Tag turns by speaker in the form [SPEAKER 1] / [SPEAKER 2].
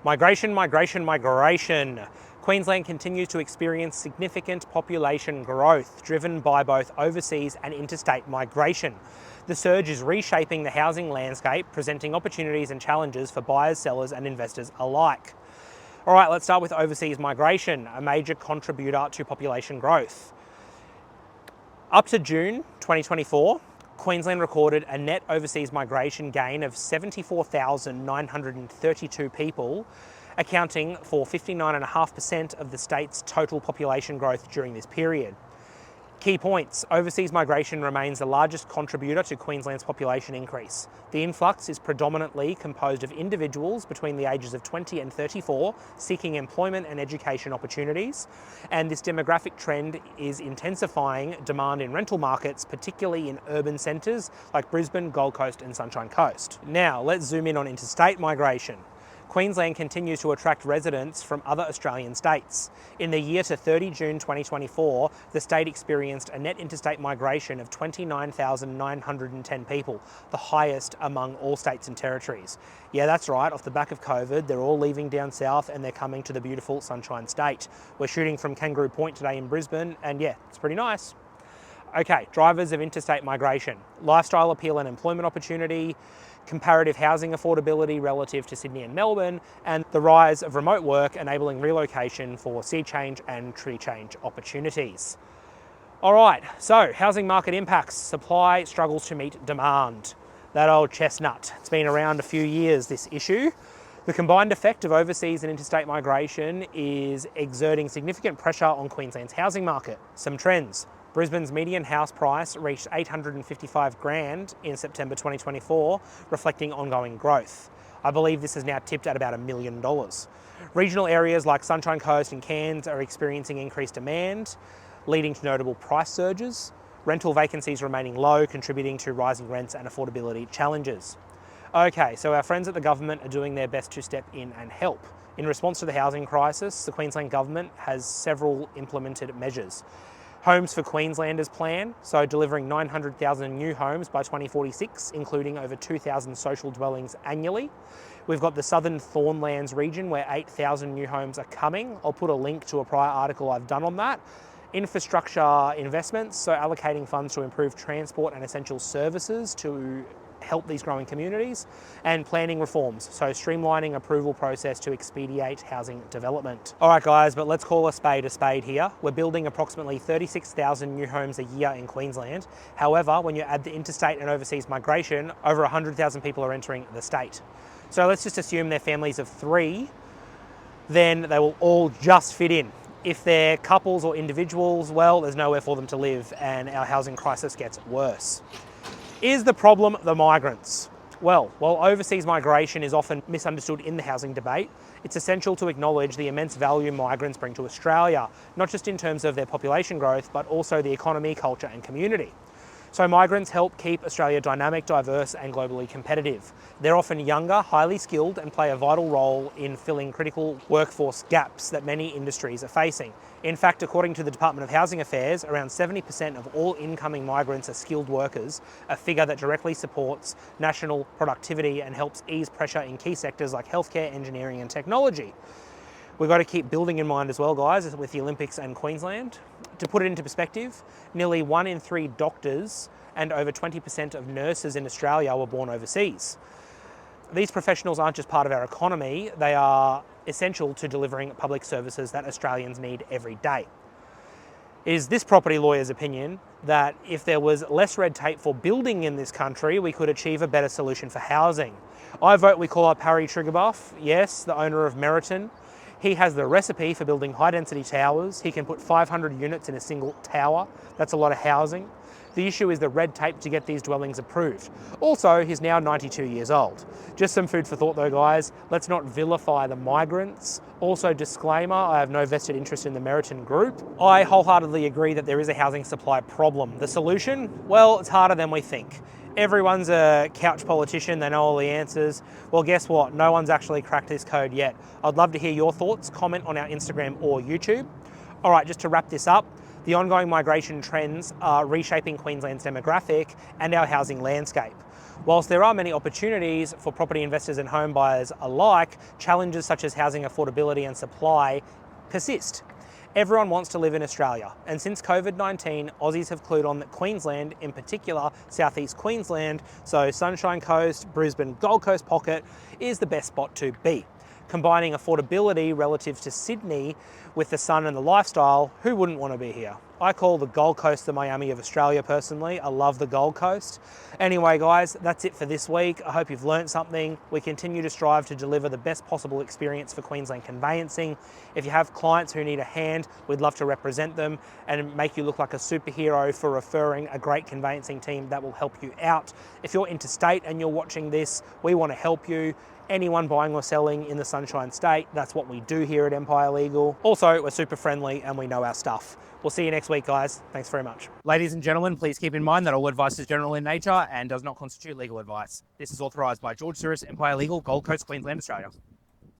[SPEAKER 1] Migration, migration, migration. Queensland continues to experience significant population growth, driven by both overseas and interstate migration. The surge is reshaping the housing landscape, presenting opportunities and challenges for buyers, sellers, and investors alike. All right, let's start with overseas migration, a major contributor to population growth. Up to June 2024, Queensland recorded a net overseas migration gain of 74,932 people, accounting for 59.5% of the state's total population growth during this period. Key points: overseas migration remains the largest contributor to Queensland's population increase. The influx is predominantly composed of individuals between the ages of 20 and 34 seeking employment and education opportunities, and this demographic trend is intensifying demand in rental markets, particularly in urban centres like Brisbane, Gold Coast and Sunshine Coast. Now let's zoom in on interstate migration. Queensland continues to attract residents from other Australian states. In the year to 30 June 2024, the state experienced a net interstate migration of 29,910 people, the highest among all states and territories. Yeah, that's right, off the back of COVID, they're all leaving down south and they're coming to the beautiful Sunshine State. We're shooting from Kangaroo Point today in Brisbane, and yeah, it's pretty nice. Okay, drivers of interstate migration: lifestyle appeal and employment opportunity, comparative housing affordability relative to Sydney and Melbourne, and the rise of remote work enabling relocation for sea change and tree change opportunities. All right, so housing market impacts. Supply struggles to meet demand. That old chestnut. It's been around a few years, this issue. The combined effect of overseas and interstate migration is exerting significant pressure on Queensland's housing market. Some trends. Brisbane's median house price reached $855,000 in September 2024, reflecting ongoing growth. I believe this is now tipped at about $1 million. Regional areas like Sunshine Coast and Cairns are experiencing increased demand, leading to notable price surges. Rental vacancies remaining low, contributing to rising rents and affordability challenges. Okay, so our friends at the government are doing their best to step in and help. In response to the housing crisis, the Queensland government has several implemented measures. Homes for Queenslanders plan, so delivering 900,000 new homes by 2046, including over 2,000 social dwellings annually. We've got the Southern Thornlands region where 8,000 new homes are coming. I'll put a link to a prior article I've done on that. Infrastructure investments, so allocating funds to improve transport and essential services to help these growing communities, and planning reforms, so streamlining approval process to expedite housing development. All right guys, but let's call a spade here. We're building approximately 36,000 new homes a year in Queensland. However, when you add the interstate and overseas migration, over 100,000 people are entering the state. So let's just assume they're families of 3, then they will all just fit in. If they're couples or individuals, well, there's nowhere for them to live and our housing crisis gets worse. Is the problem the migrants? Well, while overseas migration is often misunderstood in the housing debate, it's essential to acknowledge the immense value migrants bring to Australia, not just in terms of their population growth, but also the economy, culture and community. So migrants help keep Australia dynamic, diverse and globally competitive. They're often younger, highly skilled and play a vital role in filling critical workforce gaps that many industries are facing. In fact, according to the Department of Housing Affairs, around 70% of all incoming migrants are skilled workers, a figure that directly supports national productivity and helps ease pressure in key sectors like healthcare, engineering and technology. We've got to keep building in mind as well, guys, with the Olympics and Queensland. To put it into perspective, nearly 1 in 3 doctors and over 20% of nurses in Australia were born overseas. These professionals aren't just part of our economy, they are essential to delivering public services that Australians need every day. It is this property lawyer's opinion that if there was less red tape for building in this country, we could achieve a better solution for housing. I vote we call up Harry Triggerbuff, yes, the owner of Meriton. He has the recipe for building high-density towers. He can put 500 units in a single tower. That's a lot of housing. The issue is the red tape to get these dwellings approved. Also, he's now 92 years old. Just some food for thought though, guys. Let's not vilify the migrants. Also, disclaimer, I have no vested interest in the Meriton Group. I wholeheartedly agree that there is a housing supply problem. The solution? Well, it's harder than we think. Everyone's a couch politician, they know all the answers. Well, guess what? No one's actually cracked this code yet. I'd love to hear your thoughts. Comment on our Instagram or YouTube. All right, just to wrap this up, the ongoing migration trends are reshaping Queensland's demographic and our housing landscape. Whilst there are many opportunities for property investors and home buyers alike, challenges such as housing affordability and supply persist. Everyone wants to live in Australia, and since COVID-19, Aussies have clued on that Queensland, in particular southeast Queensland, so Sunshine Coast, Brisbane, Gold Coast pocket, is the best spot to be. Combining affordability relative to Sydney with the sun and the lifestyle, who wouldn't want to be here? I call the Gold Coast the Miami of Australia personally. I love the Gold Coast. Anyway guys, that's it for this week. I hope you've learned something. We continue to strive to deliver the best possible experience for Queensland conveyancing. If you have clients who need a hand, we'd love to represent them and make you look like a superhero for referring a great conveyancing team that will help you out. If you're interstate and you're watching this, we want to help you. Anyone buying or selling in the Sunshine State, that's what we do here at Empire Legal. Also, we're super friendly and we know our stuff. We'll see you next week, guys. Thanks very much. Ladies and gentlemen, please keep in mind that all advice is general in nature and does not constitute legal advice. This is authorised by George Souris, Empire Legal, Gold Coast, Queensland, Australia.